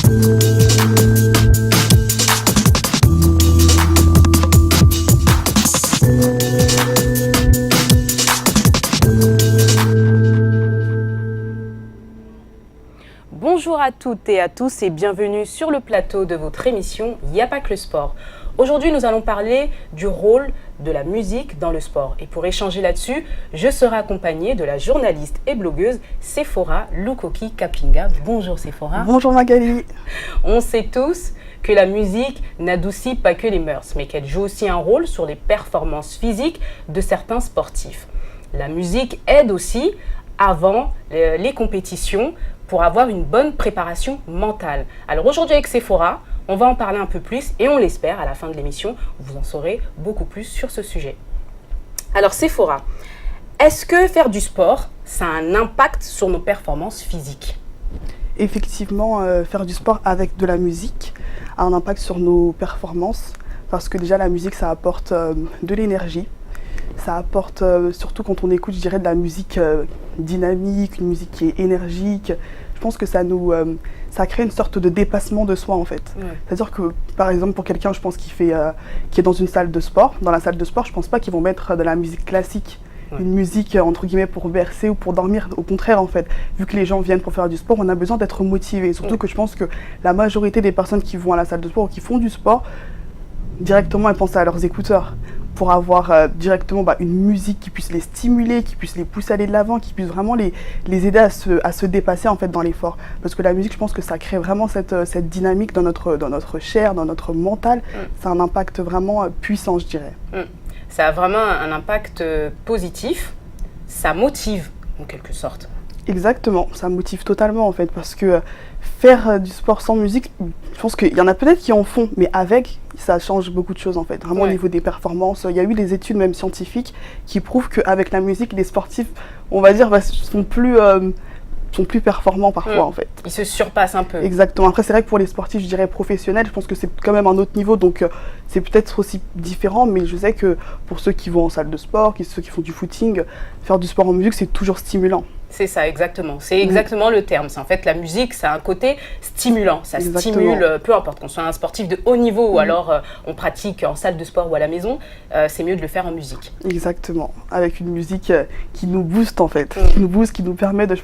Bonjour à toutes et à tous et bienvenue sur le plateau de votre émission Y'a pas que le sport. Aujourd'hui, nous allons parler du rôle de la musique dans le sport. Et pour échanger là-dessus, je serai accompagnée de la journaliste et blogueuse Sephora Lukoki Kapinga. Bonjour Sephora. Bonjour Magali. On sait tous que la musique n'adoucit pas que les mœurs, mais qu'elle joue aussi un rôle sur les performances physiques de certains sportifs. La musique aide aussi avant les compétitions pour avoir une bonne préparation mentale. Alors aujourd'hui avec Sephora, on va en parler un peu plus et on l'espère, à la fin de l'émission, vous en saurez beaucoup plus sur ce sujet. Alors Sephora, est-ce que faire du sport, ça a un impact sur nos performances physiques ? Effectivement, faire du sport avec de la musique a un impact sur nos performances parce que déjà la musique, ça apporte de l'énergie. Ça apporte, surtout quand on écoute, je dirais, de la musique dynamique, une musique qui est énergique. Je pense que ça crée une sorte de dépassement de soi en fait. Ouais. C'est-à-dire que, par exemple, pour quelqu'un, je pense qui est dans une salle de sport, dans la salle de sport, je pense pas qu'ils vont mettre de la musique classique. Ouais. Une musique entre guillemets pour bercer ou pour dormir. Au contraire en fait, vu que les gens viennent pour faire du sport, on a besoin d'être motivé. Surtout que je pense que la majorité des personnes qui vont à la salle de sport ou qui font du sport, directement elles pensent à leurs écouteurs pour avoir directement une musique qui puisse les stimuler, qui puisse les pousser à aller de l'avant, qui puisse vraiment les aider à se dépasser en fait dans l'effort. Parce que la musique, je pense que ça crée vraiment cette dynamique dans notre chair, dans notre mental. C'est un impact vraiment puissant, je dirais. Ça a vraiment un impact positif, ça motive en quelque sorte. Exactement, ça motive totalement en fait, parce que faire du sport sans musique, je pense qu'il y en a peut-être qui en font, mais avec, ça change beaucoup de choses en fait. Vraiment au niveau des performances, il y a eu des études même scientifiques qui prouvent qu'avec la musique, les sportifs, on va dire, sont plus performants parfois en fait. Ils se surpassent un peu. Exactement. Après c'est vrai que pour les sportifs, je dirais professionnels, je pense que c'est quand même un autre niveau, donc c'est peut-être aussi différent, mais je sais que pour ceux qui vont en salle de sport, ceux qui font du footing, faire du sport en musique, c'est toujours stimulant. C'est ça, exactement. C'est exactement le terme. C'est en fait la musique, ça a un côté stimulant. Ça stimule, peu importe qu'on soit un sportif de haut niveau ou alors on pratique en salle de sport ou à la maison, c'est mieux de le faire en musique. Exactement. Avec une musique qui nous booste en fait, qui nous booste, qui nous permet de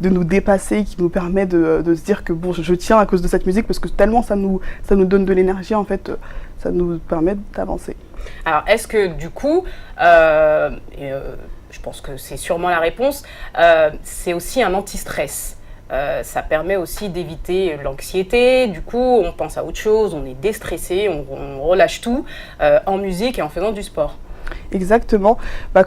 nous dépasser, qui nous permet de se dire que bon, je tiens à cause de cette musique parce que tellement ça nous donne de l'énergie en fait, ça nous permet d'avancer. Alors est-ce que du coup, je pense que c'est sûrement la réponse, c'est aussi un anti-stress. Ça permet aussi d'éviter l'anxiété, du coup on pense à autre chose, on est déstressé, on relâche tout en musique et en faisant du sport. Exactement,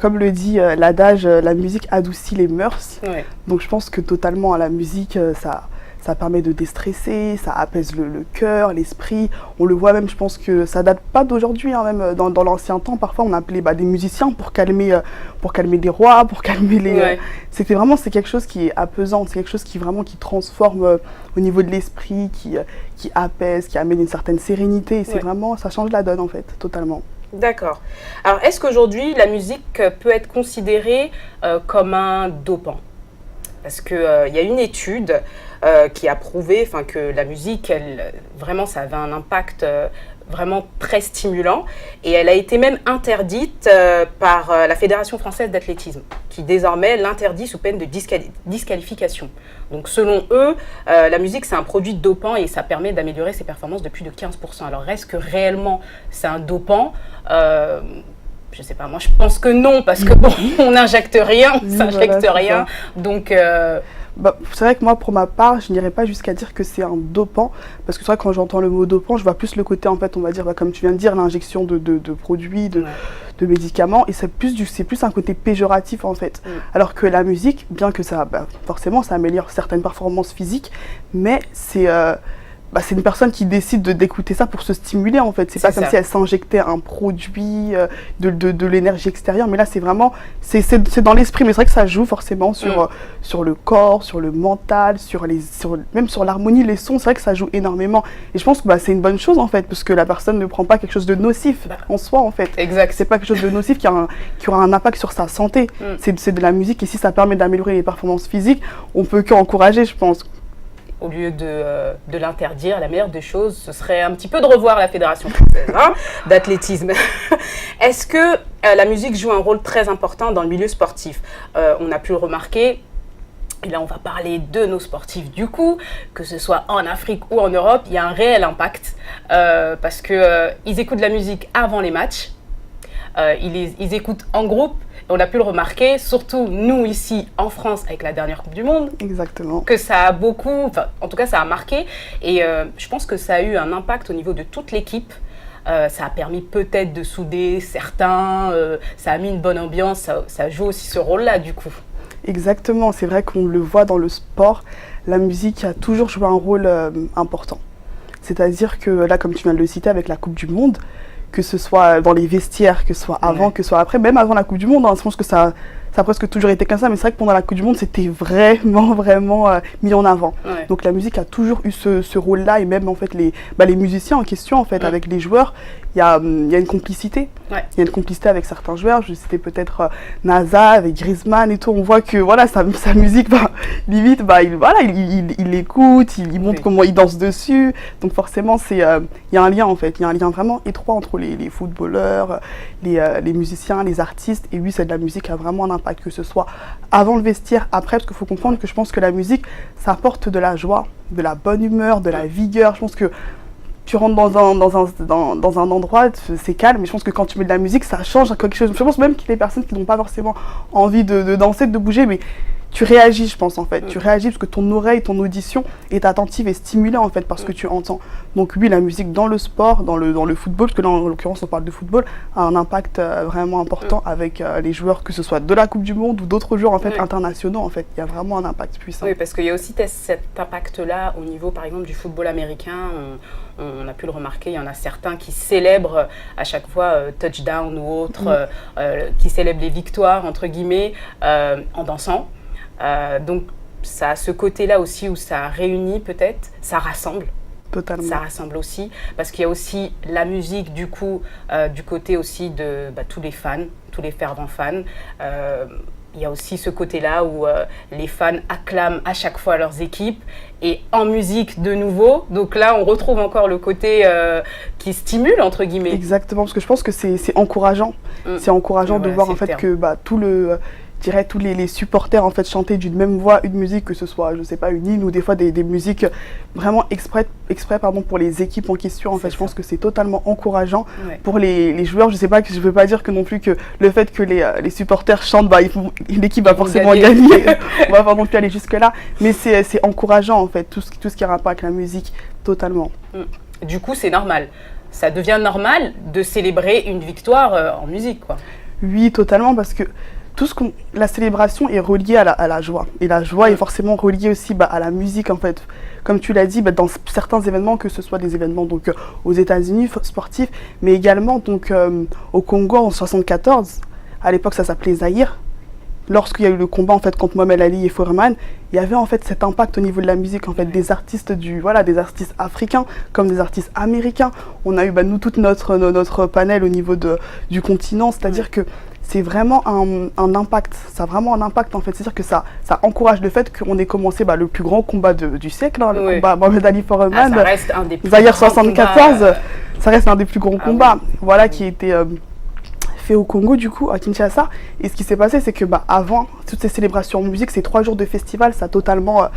comme le dit l'adage, la musique adoucit les mœurs, donc je pense que totalement la musique ça permet de déstresser, ça apaise le cœur, l'esprit. On le voit même, je pense que ça date pas d'aujourd'hui, hein, même dans l'ancien temps, parfois on appelait des musiciens pour calmer des rois, pour calmer les... c'est quelque chose qui est apaisant, c'est quelque chose qui transforme au niveau de l'esprit, qui apaise, qui amène une certaine sérénité. Et c'est vraiment, ça change la donne en fait, totalement. D'accord. Alors est-ce qu'aujourd'hui la musique peut être considérée comme un dopant ? Parce qu'il y a une étude qui a prouvé que la musique, vraiment, ça avait un impact vraiment très stimulant. Et elle a été même interdite par la Fédération française d'athlétisme, qui désormais l'interdit sous peine de disqualification. Donc selon eux, la musique, c'est un produit dopant et ça permet d'améliorer ses performances de plus de 15%. Alors est-ce que réellement c'est un dopant ? Je sais pas, moi je pense que non, parce que bon, on n'injecte rien, on s'injecte rien, donc... c'est vrai que moi, pour ma part, je n'irais pas jusqu'à dire que c'est un dopant, parce que c'est vrai que quand j'entends le mot dopant, je vois plus le côté, en fait, on va dire, comme tu viens de dire, l'injection de produits, de médicaments, et c'est plus un côté péjoratif, en fait. Alors que la musique, bien que ça, forcément, ça améliore certaines performances physiques, mais c'est une personne qui décide d'écouter ça pour se stimuler en fait. C'est pas comme si elle s'injectait un produit, de l'énergie extérieure, mais là c'est vraiment, c'est dans l'esprit, mais c'est vrai que ça joue forcément sur le corps, sur le mental, même sur l'harmonie, les sons, c'est vrai que ça joue énormément. Et je pense que c'est une bonne chose en fait, parce que la personne ne prend pas quelque chose de nocif en soi en fait. Exact. C'est pas quelque chose de nocif qui aura un impact sur sa santé. C'est de la musique et si ça permet d'améliorer les performances physiques, on peut qu'encourager, je pense. au lieu de l'interdire, la meilleure des choses, ce serait un petit peu de revoir la Fédération française d'athlétisme. Est-ce que la musique joue un rôle très important dans le milieu sportif? On a pu le remarquer. Et là, on va parler de nos sportifs du coup, que ce soit en Afrique ou en Europe, il y a un réel impact parce qu'ils écoutent de la musique avant les matchs, ils écoutent en groupe, et on a pu le remarquer, surtout nous ici en France avec la dernière Coupe du Monde. Exactement. Que ça a beaucoup, enfin en tout cas ça a marqué et je pense que ça a eu un impact au niveau de toute l'équipe. Ça a permis peut-être de souder certains, ça a mis une bonne ambiance, ça joue aussi ce rôle-là du coup. Exactement, c'est vrai qu'on le voit dans le sport, la musique a toujours joué un rôle important. C'est-à-dire que là, comme tu viens de le citer avec la Coupe du Monde, que ce soit dans les vestiaires, que ce soit avant, que ce soit après, même avant la Coupe du Monde, je pense que ça a presque toujours été comme ça, mais c'est vrai que pendant la Coupe du Monde, c'était vraiment mis en avant. Ouais. Donc la musique a toujours eu ce rôle-là, et même en fait les musiciens en question, en fait, avec les joueurs, il y a une complicité. Ouais. Il y a une complicité avec certains joueurs, je citais peut-être NASA, avec Griezmann et tout, on voit que voilà, sa musique, limite, il l'écoute, il montre comment il danse dessus, donc forcément, il y a un lien en fait, il y a un lien vraiment étroit entre les footballeurs, les musiciens, les artistes, et oui, c'est de la musique a vraiment un impact, que ce soit avant le vestiaire, après, parce qu'il faut comprendre que je pense que la musique, ça apporte de la joie, de la bonne humeur, de la vigueur. Je pense que tu rentres dans un endroit, c'est calme, mais je pense que quand tu mets de la musique, ça change quelque chose. Je pense même qu'il y a des personnes qui n'ont pas forcément envie de danser, de bouger, mais tu réagis, je pense, en fait. Tu réagis parce que ton oreille, ton audition est attentive et stimulée, en fait, par ce que tu entends. Donc oui, la musique dans le sport, dans le football, parce que là, en l'occurrence, on parle de football, a un impact vraiment important avec les joueurs, que ce soit de la Coupe du Monde ou d'autres joueurs, en fait, internationaux, en fait. Il y a vraiment un impact puissant. Oui, parce qu'il y a aussi cet impact-là au niveau, par exemple, du football américain. On a pu le remarquer, il y en a certains qui célèbrent à chaque fois touchdown ou autre, qui célèbrent les victoires, entre guillemets, en dansant. Donc ça a ce côté-là aussi où ça réunit peut-être, ça rassemble. Totalement. Ça rassemble aussi, parce qu'il y a aussi la musique du coup, du côté aussi de tous les fans, tous les fervents fans. Il y a aussi ce côté-là où les fans acclament à chaque fois leurs équipes et en musique de nouveau. Donc là, on retrouve encore le côté qui stimule, entre guillemets. Exactement, parce que je pense que c'est encourageant. C'est encourageant de voir en fait que tous les supporters en fait chanter d'une même voix une musique, que ce soit je sais pas une hymne ou des fois des musiques vraiment exprès pour les équipes en question. En fait, je pense que c'est totalement encourageant pour les joueurs. Je veux pas dire que non plus que le fait que les supporters chantent, l'équipe va forcément gagner. On va pas non plus aller jusque là, mais c'est encourageant en fait tout ce qui a rapport avec la musique, totalement. Du coup, c'est normal. Ça devient normal de célébrer une victoire en musique, quoi. Oui, totalement, parce que la célébration est reliée à la joie. Et la joie est forcément reliée aussi à la musique, en fait. Comme tu l'as dit, dans certains événements, que ce soit des événements donc, aux États-Unis sportifs, mais également donc, au Congo en 1974, à l'époque ça s'appelait Zaïre. Lorsqu'il y a eu le combat en fait, contre Mohamed Ali et Foreman, il y avait en fait cet impact au niveau de la musique, en fait, des artistes des artistes africains comme des artistes américains. On a eu nous toute notre panel au niveau du continent, c'est-à-dire que c'est vraiment un impact, ça a vraiment un impact en fait, c'est-à-dire que ça encourage le fait qu'on ait commencé le plus grand combat du siècle, le combat Mohamed Ali Foreman, ça reste un des plus Zaïre 74, ça reste un des plus grands combats, qui a été fait au Congo du coup, à Kinshasa. Et ce qui s'est passé, c'est que avant, toutes ces célébrations en musique, ces 3 jours de festival, ça a totalement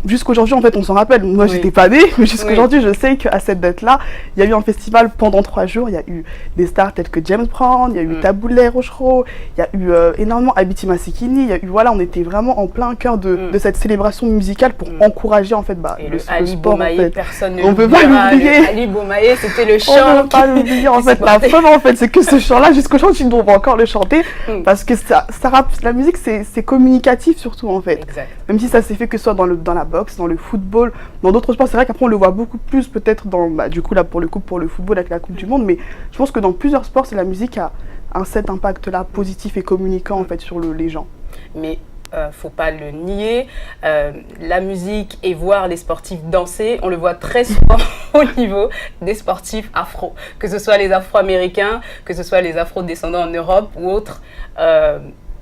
jusqu'aujourd'hui, en fait, on s'en rappelle. Moi, j'étais pas née, mais jusqu'aujourd'hui, je sais qu'à cette date-là, il y a eu un festival pendant 3 jours. Il y a eu des stars telles que James Brown, il y a eu Taboulé Rochereau, il y a eu énormément Abiti Masikini. Il y a eu, on était vraiment en plein cœur de cette célébration musicale pour encourager, en fait, le sport. Bomaye, en fait. personne ne on peut pas l'oublier. Ali Bomaye, c'était le chant. On peut pas l'oublier, en fait. La preuve, en fait, c'est que ce chant-là, jusqu'aujourd'hui, on va encore le chanter parce que la musique, c'est communicatif surtout, en fait. Exact. Même si ça s'est fait que ce soit dans la boxe, dans le football, dans d'autres sports, c'est vrai qu'après on le voit beaucoup plus peut-être dans, du coup là pour le football avec la Coupe du Monde, mais je pense que dans plusieurs sports, la musique a cet impact-là positif et communicant en fait sur les gens. Mais faut pas le nier, la musique et voir les sportifs danser, on le voit très souvent au niveau des sportifs afro, que ce soit les afro-américains, que ce soit les afro-descendants en Europe ou autres.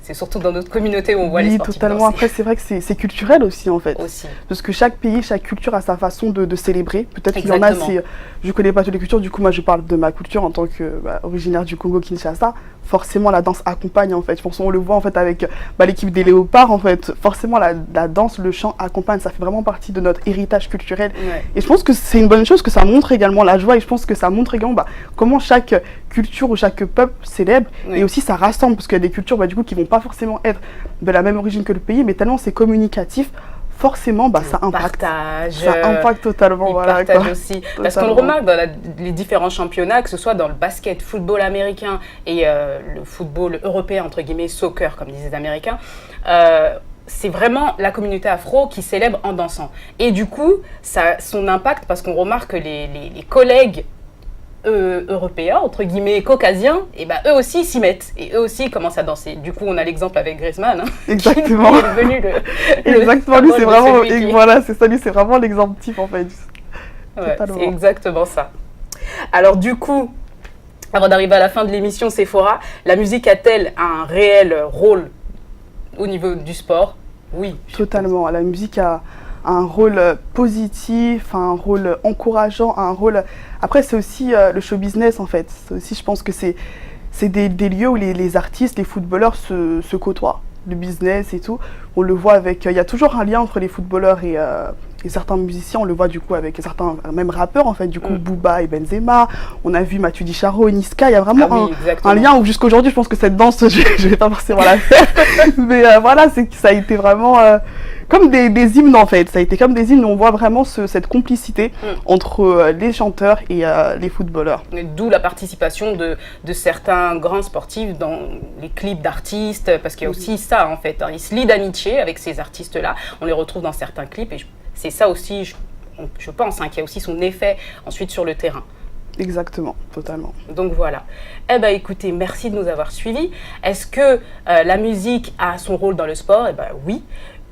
C'est surtout dans notre communauté où on voit les Oui, sportifs totalement. danser. Après, c'est vrai que c'est culturel aussi, en fait. Aussi. Parce que chaque pays, chaque culture a sa façon de célébrer. Peut-être qu'il y en a, Exactement. je connais pas toutes les cultures, du coup, moi, je parle de ma culture en tant que originaire du Congo-Kinshasa. Forcément, la danse accompagne, en fait. Je pense qu'on le voit, en fait, avec l'équipe des léopards, en fait. Forcément, la danse, le chant accompagne. Ça fait vraiment partie de notre héritage culturel. Ouais. Et je pense que c'est une bonne chose, que ça montre également la joie. Et je pense que ça montre également comment chaque culture ou chaque peuple célèbre. Ouais. Et aussi, ça rassemble, parce qu'il y a des cultures, du coup, qui vont pas forcément être de la même origine que le pays, mais tellement c'est communicatif, forcément, ça impacte. Ça impacte totalement. Ils partagent aussi. Parce qu'on le Totalement. remarque dans les différents championnats, que ce soit dans le basket, football américain et le football européen, entre guillemets, soccer, comme disent les Américains, c'est vraiment la communauté afro qui célèbre en dansant. Et du coup, ça a son impact parce qu'on remarque que les collègues européens, entre guillemets, caucasiens, et eux aussi s'y mettent. Et eux aussi commencent à danser. Du coup, on a l'exemple avec Griezmann. Hein, Exactement. qui est devenu Exactement, lui, c'est vraiment, lui voilà, c'est ça, lui, c'est vraiment l'exemple type, en fait. Ouais, c'est exactement ça. Alors du coup, avant d'arriver à la fin de l'émission Sephora, la musique a-t-elle un réel rôle au niveau du sport? Oui. Totalement. La musique a un rôle positif, un rôle encourageant, un rôle... Après, c'est aussi le show business, en fait. C'est aussi, je pense que c'est des lieux où les artistes, les footballeurs se côtoient. Le business et tout. On le voit avec... Il y a toujours un lien entre les footballeurs et certains musiciens. On le voit du coup avec certains, même rappeurs, en fait. Du coup, Booba et Benzema. On a vu Matu Dicharo et Niska. Il y a vraiment un lien où jusqu'à aujourd'hui, je pense que cette danse, je vais pas forcément la faire. Mais voilà, ça a été vraiment... comme des hymnes, en fait. Ça a été comme des hymnes où on voit vraiment cette complicité entre les chanteurs et les footballeurs. D'où la participation de certains grands sportifs dans les clips d'artistes, parce qu'il y a aussi ça, en fait. Hein. Ils se lient d'amitié avec ces artistes-là. On les retrouve dans certains clips. Et c'est ça aussi, je pense, qu'il y a aussi son effet ensuite sur le terrain. Exactement, totalement. Donc voilà. Eh bien écoutez, merci de nous avoir suivis. Est-ce que la musique a son rôle dans le sport? Eh bien oui.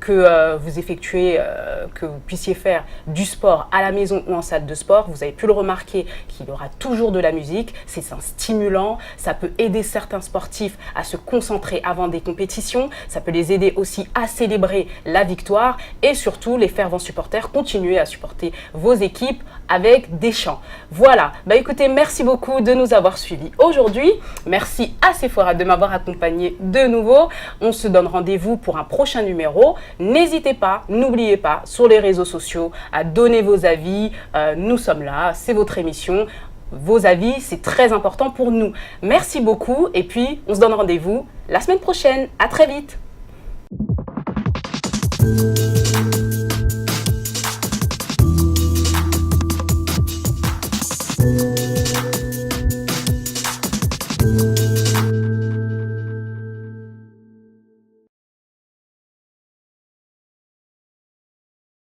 Que vous effectuez, que vous puissiez faire du sport à la maison ou en salle de sport, vous avez pu le remarquer qu'il y aura toujours de la musique, c'est un stimulant, ça peut aider certains sportifs à se concentrer avant des compétitions, ça peut les aider aussi à célébrer la victoire et surtout les fervents supporters continuer à supporter vos équipes avec des chants. Voilà, écoutez, merci beaucoup de nous avoir suivis aujourd'hui, merci à Sephora de m'avoir accompagné de nouveau, on se donne rendez-vous pour un prochain numéro. N'hésitez pas, n'oubliez pas, sur les réseaux sociaux, à donner vos avis. Nous sommes là, c'est votre émission. Vos avis, c'est très important pour nous. Merci beaucoup et puis on se donne rendez-vous la semaine prochaine. À très vite.